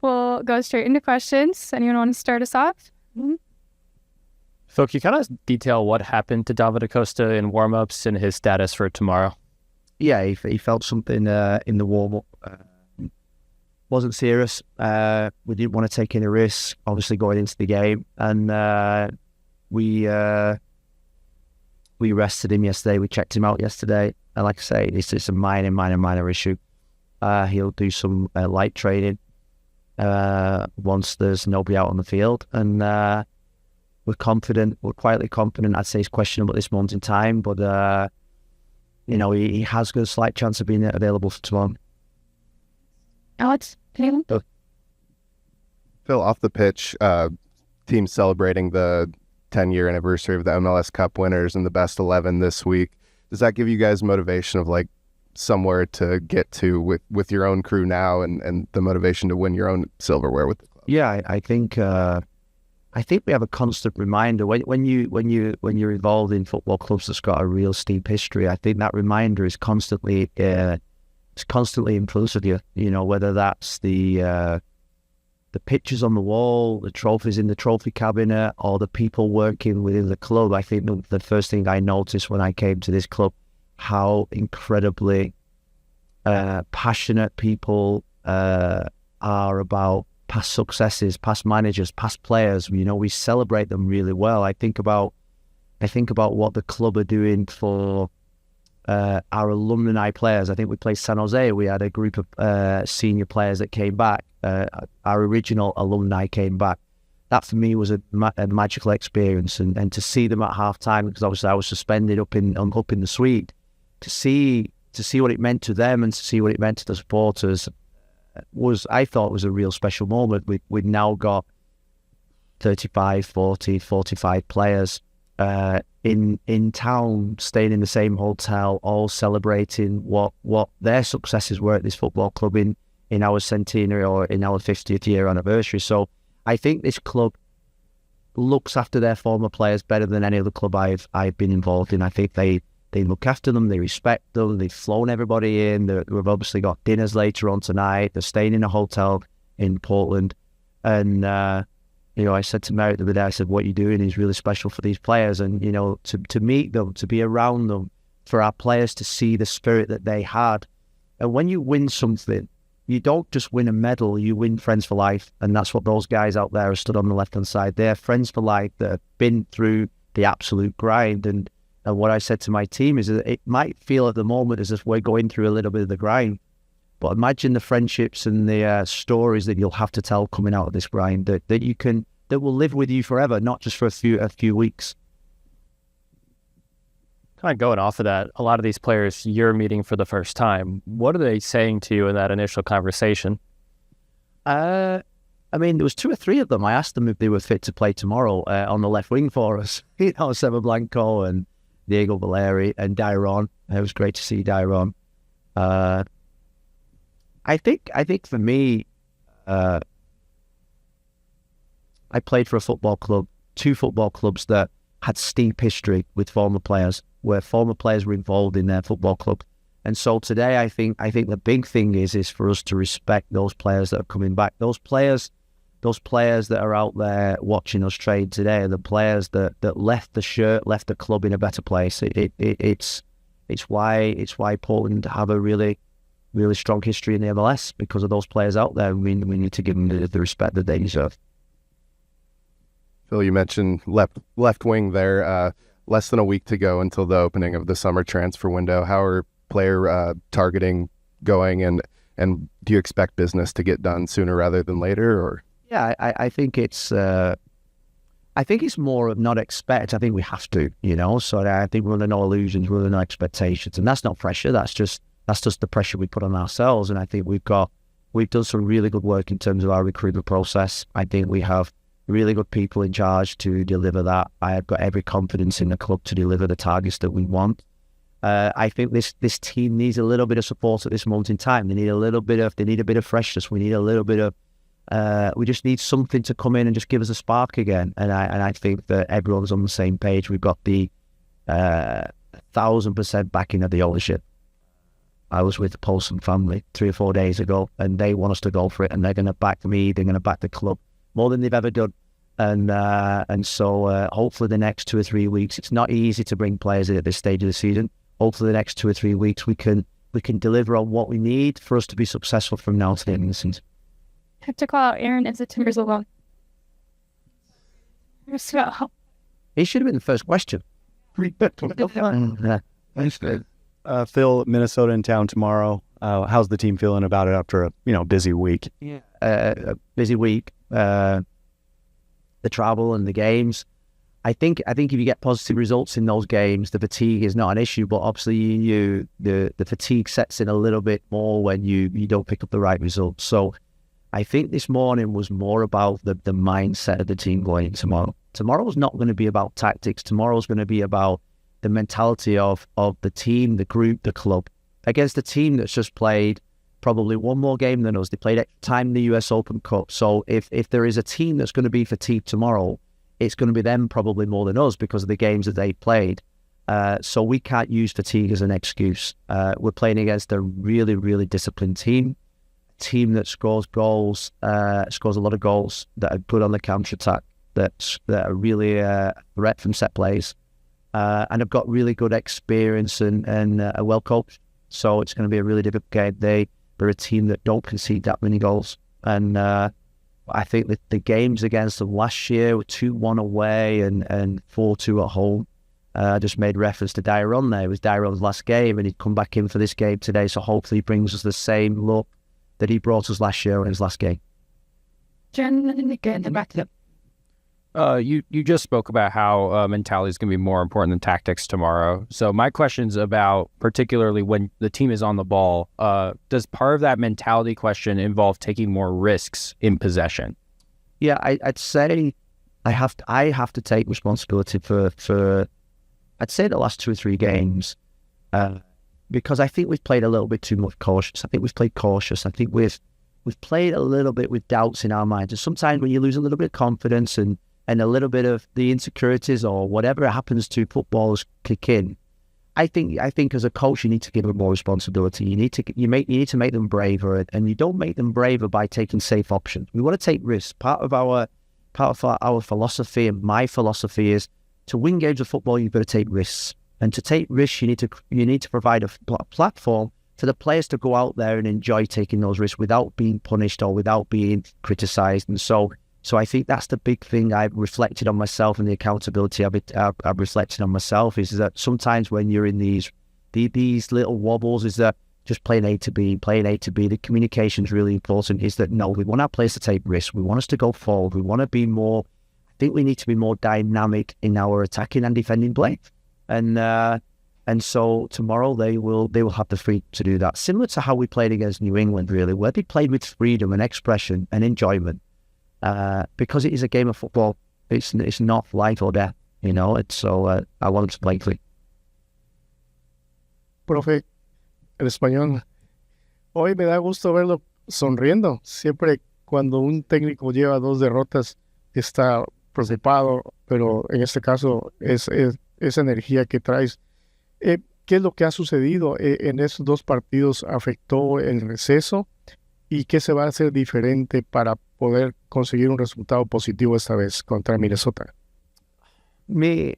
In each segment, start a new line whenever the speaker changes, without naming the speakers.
we'll go straight into questions. Anyone want to start us off? Mm-hmm.
Phil, can you kind of detail what happened to David Costa in warm-ups and his status for tomorrow?
Yeah, he felt something in the warm-up. Wasn't serious. We didn't want to take any risks, obviously, going into the game. And we rested him yesterday. We checked him out yesterday. And like I say, it's a minor issue. He'll do some light training once there's nobody out on the field. And we're confident. We're quietly confident. I'd say it's questionable at this moment in time. But, he has got a slight chance of being available for tomorrow.
Alex?
Phil, off the pitch, team celebrating the 10-year anniversary of the MLS Cup winners and the best 11 this week. Does that give you guys motivation of like somewhere to get to with your own crew now and the motivation to win your own silverware with the club?
Yeah, I think we have a constant reminder when you're involved in football clubs that's got a real steep history. I think that reminder is constantly in front of you. Whether that's the pictures on the wall, the trophies in the trophy cabinet, or the people working within the club. I think the first thing I noticed when I came to this club, how incredibly passionate people are about past successes, past managers, past players. We celebrate them really well. I think about what the club are doing for our alumni players. I think we played San Jose. We had a group of senior players that came back. Our original alumni came back. That for me was a magical experience, and to see them at half time, because obviously I was suspended up in the suite, to see what it meant to them and to see what it meant to the supporters I thought was a real special moment. We've now got 35, 40, 45 players in town, staying in the same hotel, all celebrating what their successes were at this football club in our centenary or in our 50th year anniversary. So I think this club looks after their former players better than any other club I've been involved in. I think they look after them, they respect them, they've flown everybody in. We've obviously got dinners later on tonight. They're staying in a hotel in Portland. And, I said to Merritt the other day, I said, what you're doing is really special for these players. And, to meet them, to be around them, for our players to see the spirit that they had. And when you win something, you don't just win a medal, you win friends for life. And that's what those guys out there have stood on the left-hand side. They're friends for life that have been through the absolute grind. And what I said to my team is that it might feel at the moment as if we're going through a little bit of the grind. But imagine the friendships and the stories that you'll have to tell coming out of this grind that will live with you forever, not just for a few weeks.
Kind of going off of that, a lot of these players you're meeting for the first time, what are they saying to you in that initial conversation?
There was 2 or 3 of them. I asked them if they were fit to play tomorrow on the left wing for us. Seba Blanco and Diego Valeri and Dairon. It was great to see Dairon. I think for me, I played for a football club, 2 football clubs that had steep history with former players, where former players were involved in their football club. And so today, I think the big thing is for us to respect those players that are coming back. Those players that are out there watching us train today are the players that left the club in a better place. It's why Portland have a really, really strong history in the MLS, because of those players out there. We need to give them the respect that they deserve.
Phil, you mentioned left wing there. Less than a week to go until the opening of the summer transfer window. How are player targeting going, and do you expect business to get done sooner rather than later? Or
yeah, I think it's more of not expect. I think we have to, So I think we're under no illusions, we're under no expectations, and that's not pressure. That's just the pressure we put on ourselves. And I think we've done some really good work in terms of our recruitment process. I think we have really good people in charge to deliver that. I have got every confidence in the club to deliver the targets that we want. I think this team needs a little bit of support at this moment in time. They need a bit of freshness. We need a little bit of we just need something to come in and just give us a spark again. And I think that everyone's on the same page. We've got the 1,000% backing of the ownership. I was with the Paulson family 3 or 4 days ago, and they want us to go for it, and they're going to back me, they're going to back the club more than they've ever done. And so hopefully the next 2 or 3 weeks, it's not easy to bring players in at this stage of the season. Hopefully the next 2 or 3 weeks we can deliver on what we need for us to be successful from now to the end of the season.
I have to call out Aaron as a 2 years old. So,
He should have been the first question.
Phil, Minnesota in town tomorrow. How's the team feeling about it after a busy week?
A busy week. The travel and the games. I think if you get positive results in those games, the fatigue is not an issue. But obviously, the fatigue sets in a little bit more when you don't pick up the right results. So I think this morning was more about the mindset of the team going into tomorrow. Tomorrow's not going to be about tactics. Tomorrow's going to be about the mentality of the team, the group, the club, against a team that's just played probably one more game than us. They played extra time in the US Open Cup. So if there is a team that's going to be fatigued tomorrow, it's going to be them probably more than us because of the games that they played. So we can't use fatigue as an excuse. We're playing against a really, really disciplined team, a team that scores goals, scores a lot of goals, that are good on the counter-attack, that are really a threat from set plays, and have got really good experience and are well coached. So it's going to be a really difficult game. They're a team that don't concede that many goals. And I think that the games against them last year were 2-1 away and 4-2 at home. I just made reference to Dairon there. It was Dairon's last game, and he'd come back in for this game today. So hopefully he brings us the same look that he brought us last year in his last game.
You just spoke about how mentality is going to be more important than tactics tomorrow. So my question's about particularly when the team is on the ball. Does part of that mentality question involve taking more risks in possession?
Yeah, I'd say I have to take responsibility for I'd say the last 2 or 3 games because I think we've played a little bit too much cautious. I think we've played cautious. I think we've played a little bit with doubts in our minds. And sometimes when you lose a little bit of confidence and a little bit of the insecurities or whatever happens to footballers kick in, I think as a coach you need to give them more responsibility. You need to make them braver, and you don't make them braver by taking safe options. We want to take risks. Part of our philosophy, and my philosophy, is to win games of football you've got to take risks, and to take risks you need to provide a platform for the players to go out there and enjoy taking those risks without being punished or without being criticised. And so I think that's the big thing I've reflected on myself, and the accountability I've reflected on myself is that sometimes when you're in these little wobbles, is that just playing A to B, the communication is really important, is that no, we want our players to take risks. We want us to go forward. We want to be more, I think we need to be more dynamic in our attacking and defending play. And so tomorrow they will have the freedom to do that. Similar to how we played against New England, really, where they played with freedom and expression and enjoyment. Because it is a game of football, it's not life or death, so I want them to play clean.
Profe, el español. Hoy me da gusto verlo sonriendo. Siempre cuando un técnico lleva 2 derrotas está preocupado, pero en este caso es esa energía que traes. ¿Qué es lo que ha sucedido en esos 2 partidos? ¿Afectó el receso? ¿Y qué se va a hacer diferente para poder conseguir un resultado positivo esta vez contra Minnesota?
Mi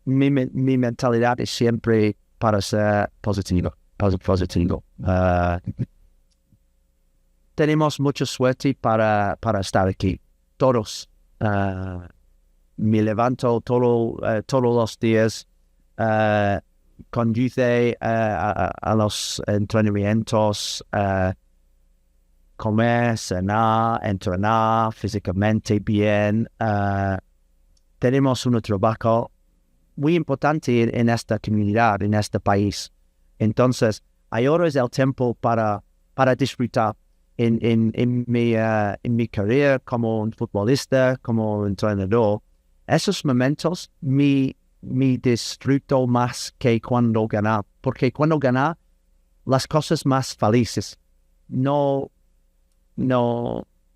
mentalidad es siempre para ser positivo. Tenemos mucha suerte para estar aquí. Todos. Me levanto todos los días, conduce a los entrenamientos, comer, cenar, entrenar físicamente bien. Tenemos un trabajo muy importante en esta comunidad, en este país. Entonces, ahora es el tiempo para disfrutar en mi carrera como un futbolista, como entrenador. Esos momentos me disfruto más que cuando ganar, porque cuando ganar, las cosas más felices. No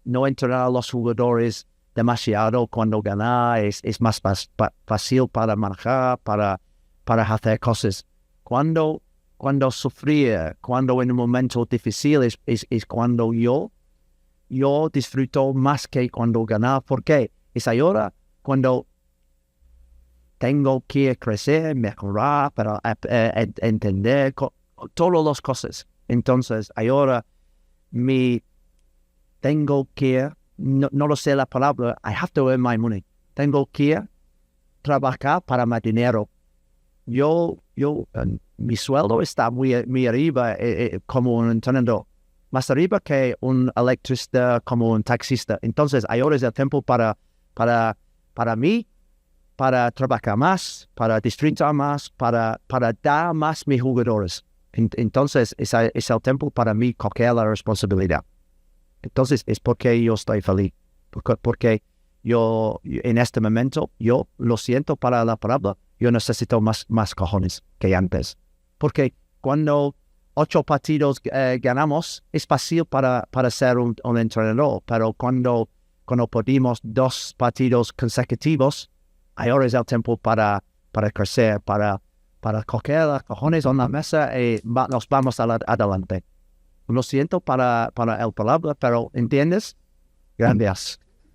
entrenar a los jugadores demasiado cuando ganar, es más fácil para manejar, para hacer cosas. Cuando cuando sufría, cuando en un momento difícil es cuando yo disfruto más que cuando ganar. ¿Por qué? Es ahora cuando tengo que crecer, mejorar, para entender todas las cosas. Entonces, ahora tengo que, no lo sé la palabra, I have to earn my money. Tengo que trabajar para mi dinero. Mi sueldo está muy arriba como un entrenador, más arriba que un electricista, como un taxista. Entonces, ahora es el tiempo para mí, para trabajar más, para disfrutar más, para dar más a mis jugadores. Entonces, es el tiempo para mí coger la responsabilidad. Entonces, es porque yo estoy feliz. Porque yo, en este momento, yo lo siento para la palabra, yo necesito más cojones que antes. Porque cuando 8 partidos ganamos, es fácil para ser un entrenador, pero cuando perdimos 2 partidos consecutivos, ahora es el tiempo para crecer, para coger los cojones en la mesa y nos vamos adelante. Lo siento para el palabra, pero ¿entiendes? Gracias.